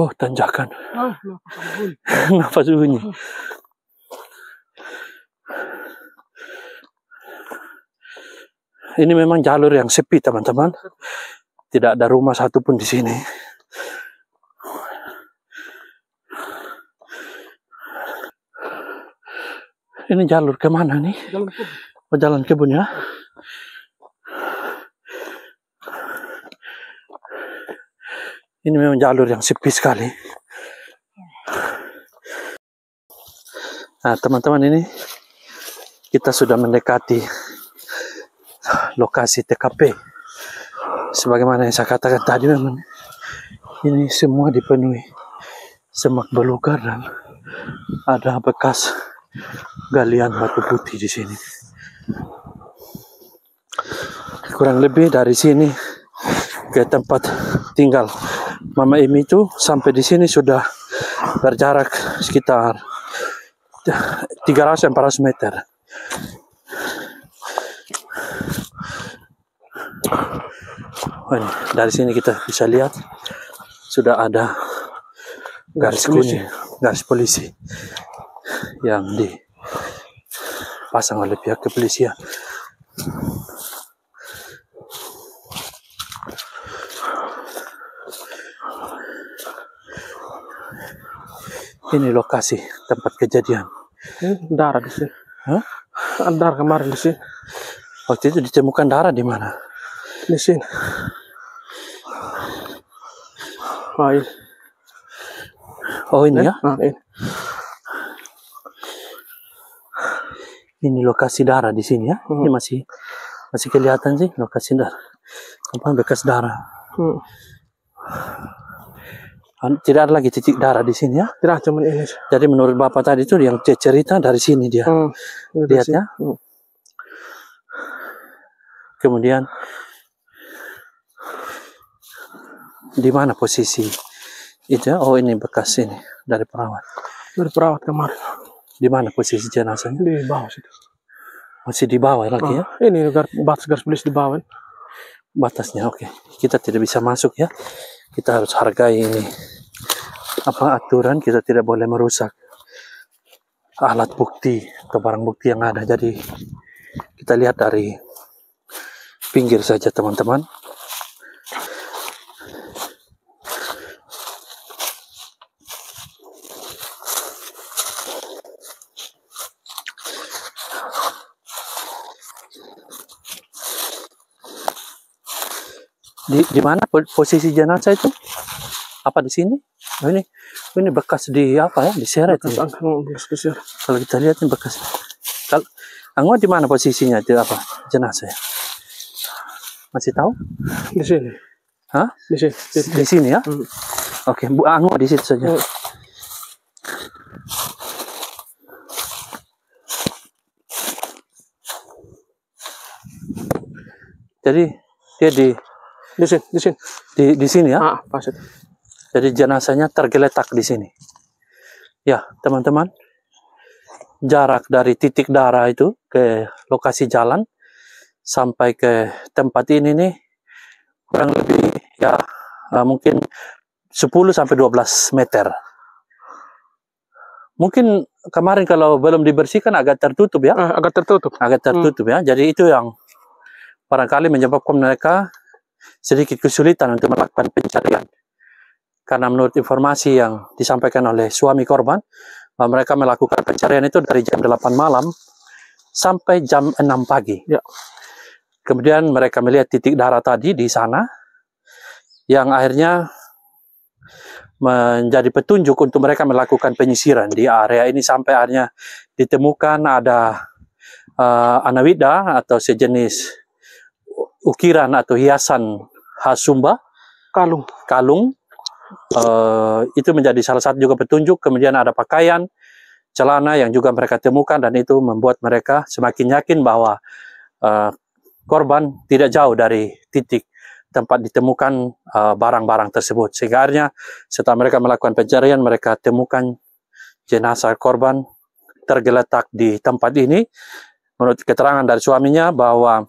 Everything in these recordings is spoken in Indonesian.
Oh, tanjakan. Nafas bunyi. Nafas bunyi. Ini memang jalur yang sepi, teman-teman. Tidak ada rumah satupun di sini. Ini jalur kemana nih? Jalan kebun. Oh, jalan kebun ya. Ini memang jalur yang sepi sekali. Nah, teman-teman, ini kita sudah mendekati lokasi TKP. Sebagaimana yang saya katakan tadi, memang ini semua dipenuhi semak belukar dan ada bekas galian batu putih di sini. Kurang lebih dari sini ke tempat tinggal Mama Emi itu sampai di sini sudah berjarak sekitar 300-400 meter. Oh, ini, dari sini kita bisa lihat sudah ada garis kuning, garis polisi yang dipasang oleh pihak kepolisian. Ini lokasi tempat kejadian. Darah di sini. Hah? Ada darah kemarin di sini. Waktu itu ditemukan darah di mana? Di sini. Oh, ini. Oh, ini ya? Nah, ini. Ini lokasi darah di sini ya? Ini masih kelihatan sih lokasi darah. Apa bekas darah? Tidak ada lagi titik darah di sini ya? Tidak, cuma ini. Jadi menurut Bapak tadi itu yang cerita dari sini dia. Lihat ya. Kemudian di mana posisi itu? Oh, ini bekas ini dari perawat. Dari perawat kemarin. Di mana posisi jenazahnya? Di bawah situ. Masih di bawah lagi ya? Ini batas garis polisi di bawah. Batasnya, oke. Kita tidak bisa masuk ya. Kita harus hargai ini aturan. Kita tidak boleh merusak alat bukti atau barang bukti yang ada. Jadi kita lihat dari pinggir saja, teman-teman. Di mana posisi jenazah itu? Apa di sini? Oh, ini bekas di apa ya? Diseret. Kalau kita lihat ini bekas. Kalau Anggo di mana posisinya itu apa? Jenazah ya? Masih tahu? Di sini. Hah? Di sini. Di sini ya? Oke, Bu Anggo di situ saja. Jadi dia di sini ya? Pas itu. Jadi jenazahnya tergeletak di sini. Ya, teman-teman. Jarak dari titik darah itu ke lokasi jalan sampai ke tempat ini nih kurang lebih ya mungkin 10-12 meter. Mungkin kemarin kalau belum dibersihkan agak tertutup ya? Agak tertutup ya. Jadi itu yang barangkali menyebabkan mereka sedikit kesulitan untuk melakukan pencarian. Karena menurut informasi yang disampaikan oleh suami korban, bahwa mereka melakukan pencarian itu dari jam 8 malam sampai jam 6 pagi. Ya. Kemudian mereka melihat titik darah tadi di sana, yang akhirnya menjadi petunjuk untuk mereka melakukan penyisiran di area ini sampai akhirnya ditemukan ada anawida atau sejenis ukiran atau hiasan khas Sumba, kalung. Itu menjadi salah satu juga petunjuk. Kemudian ada pakaian, celana yang juga mereka temukan, dan itu membuat mereka semakin yakin bahwa korban tidak jauh dari titik tempat ditemukan barang-barang tersebut. Sehingga akhirnya setelah mereka melakukan pencarian, mereka temukan jenazah korban tergeletak di tempat ini. Menurut keterangan dari suaminya bahwa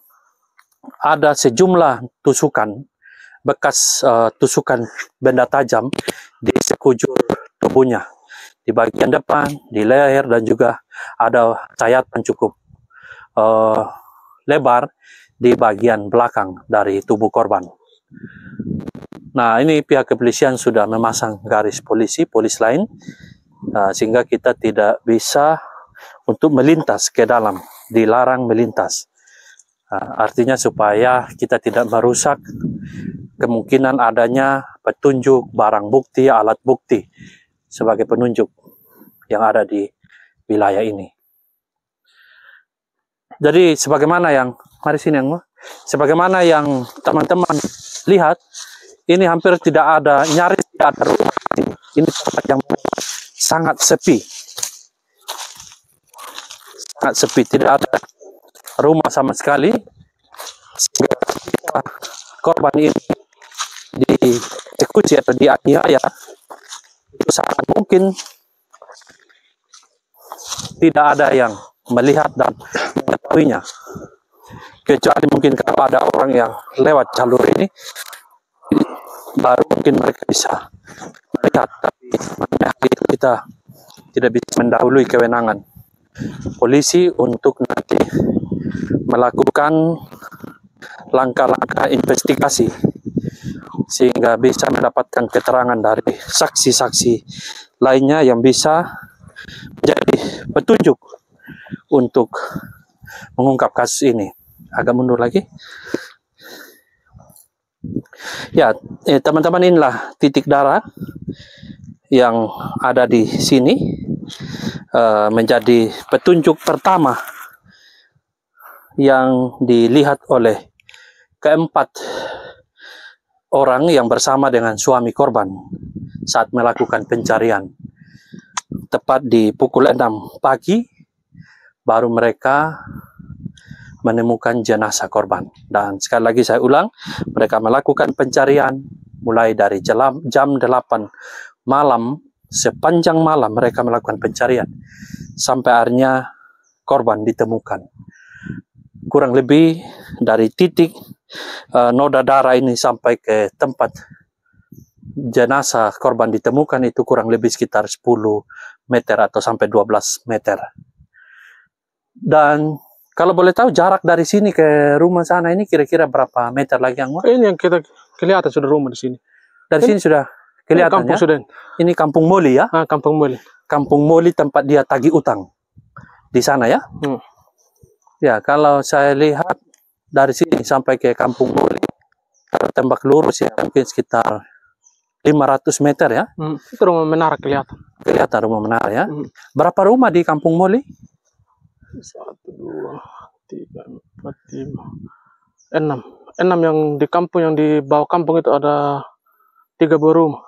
ada sejumlah tusukan, bekas tusukan benda tajam di sekujur tubuhnya. Di bagian depan, di leher, dan juga ada sayatan cukup lebar di bagian belakang dari tubuh korban. Nah, ini pihak kepolisian sudah memasang garis polisi, polis lain, sehingga kita tidak bisa untuk melintas ke dalam, dilarang melintas. Artinya supaya kita tidak merusak kemungkinan adanya petunjuk, barang bukti, alat bukti sebagai penunjuk yang ada di wilayah ini. Jadi sebagaimana yang, mari sini yang, sebagaimana yang teman-teman lihat, ini hampir tidak ada, nyaris tidak ada rumah. Ini tempat yang sangat sepi. Sangat sepi, tidak ada rumah sama sekali. Sehingga korban ini dieksekusi atau dianiaya, itu sangat mungkin tidak ada yang melihat dan mengetahuinya, kecuali mungkin kalau ada orang yang lewat jalur ini, baru mungkin mereka bisa melihat. Tapi itu kita tidak bisa mendahului kewenangan polisi untuk nanti melakukan langkah-langkah investigasi sehingga bisa mendapatkan keterangan dari saksi-saksi lainnya yang bisa menjadi petunjuk untuk mengungkap kasus ini. Agak mundur lagi. Ya, teman-teman, inilah titik darah yang ada di sini, menjadi petunjuk pertama yang dilihat oleh keempat orang yang bersama dengan suami korban saat melakukan pencarian. Tepat di pukul 6 pagi baru mereka menemukan jenazah korban. Dan sekali lagi saya ulang, mereka melakukan pencarian mulai dari jam 8 malam, sepanjang malam mereka melakukan pencarian sampai akhirnya korban ditemukan. Kurang lebih dari titik noda darah ini sampai ke tempat jenazah korban ditemukan itu kurang lebih sekitar 10 meter atau sampai 12 meter. Dan kalau boleh tahu jarak dari sini ke rumah sana ini kira-kira berapa meter lagi, Yang? Ini yang kita kelihatan sudah rumah di sini. Dari sini sudah kelihatan kampung ya? sudah. Ini Kampung Moli ya? Kampung Moli. Kampung Moli tempat dia tagih utang. Di sana ya? Ya, kalau saya lihat dari sini sampai ke Kampung Moli, kalau tembak lurus ya mungkin sekitar 500 meter ya. Itu rumah menara kelihatan. Kelihatan rumah menara ya. Berapa rumah di Kampung Moli? 1, 2, 3, 4, 5, 6. 6 yang di kampung, yang di bawah kampung itu ada 3 buah rumah.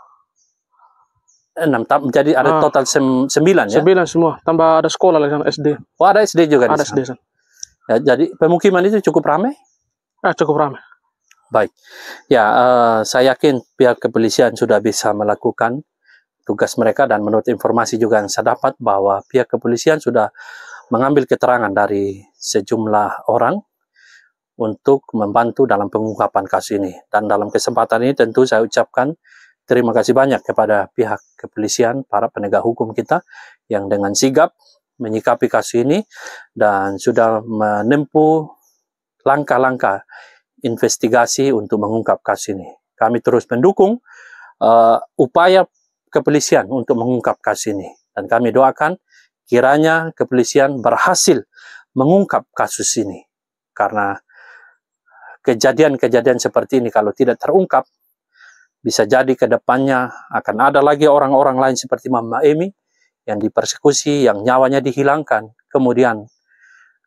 6, jadi ada total 9 ya? 9 semua, tambah ada sekolah lagi sana, SD. Oh, ada SD juga ada di sana? SD sana. Ya, jadi pemukiman itu cukup ramai? Cukup ramai. Baik. Ya, saya yakin pihak kepolisian sudah bisa melakukan tugas mereka, dan menurut informasi juga yang saya dapat bahwa pihak kepolisian sudah mengambil keterangan dari sejumlah orang untuk membantu dalam pengungkapan kasus ini. Dan dalam kesempatan ini tentu saya ucapkan terima kasih banyak kepada pihak kepolisian, para penegak hukum kita yang dengan sigap menyikapi kasus ini dan sudah menempuh langkah-langkah investigasi untuk mengungkap kasus ini. Kami terus mendukung upaya kepolisian untuk mengungkap kasus ini, dan kami doakan kiranya kepolisian berhasil mengungkap kasus ini, karena kejadian-kejadian seperti ini kalau tidak terungkap, bisa jadi ke depannya akan ada lagi orang-orang lain seperti Mama Emi yang dipersekusi, yang nyawanya dihilangkan, kemudian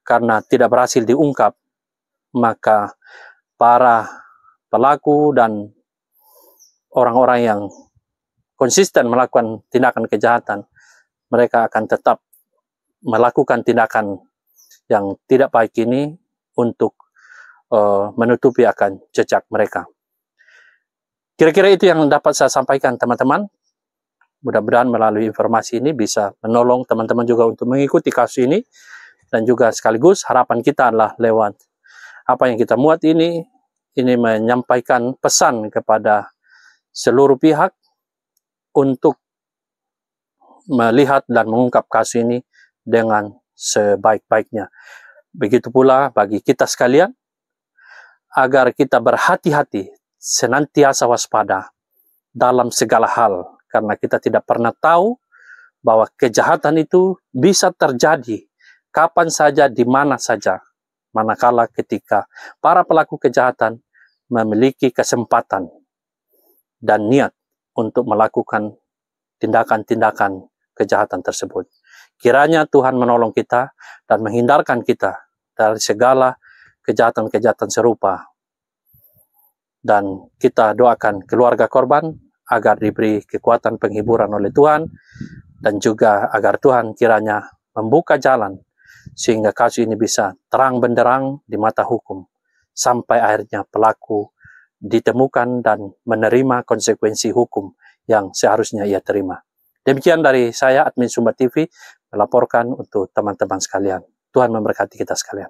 karena tidak berhasil diungkap, maka para pelaku dan orang-orang yang konsisten melakukan tindakan kejahatan, mereka akan tetap melakukan tindakan yang tidak baik ini untuk menutupi akan jejak mereka. Kira-kira itu yang dapat saya sampaikan, teman-teman. Mudah-mudahan melalui informasi ini bisa menolong teman-teman juga untuk mengikuti kasus ini, dan juga sekaligus harapan kita adalah lewat apa yang kita muat ini menyampaikan pesan kepada seluruh pihak untuk melihat dan mengungkap kasus ini dengan sebaik-baiknya. Begitu pula bagi kita sekalian, agar kita berhati-hati, senantiasa waspada dalam segala hal, karena kita tidak pernah tahu bahwa kejahatan itu bisa terjadi kapan saja, di mana saja, manakala ketika para pelaku kejahatan memiliki kesempatan dan niat untuk melakukan tindakan-tindakan kejahatan tersebut. Kiranya Tuhan menolong kita dan menghindarkan kita dari segala kejahatan-kejahatan serupa. Dan kita doakan keluarga korban agar diberi kekuatan penghiburan oleh Tuhan, dan juga agar Tuhan kiranya membuka jalan sehingga kasus ini bisa terang benderang di mata hukum sampai akhirnya pelaku ditemukan dan menerima konsekuensi hukum yang seharusnya ia terima. Demikian dari saya, admin Sumba TV, melaporkan untuk teman-teman sekalian. Tuhan memberkati kita sekalian.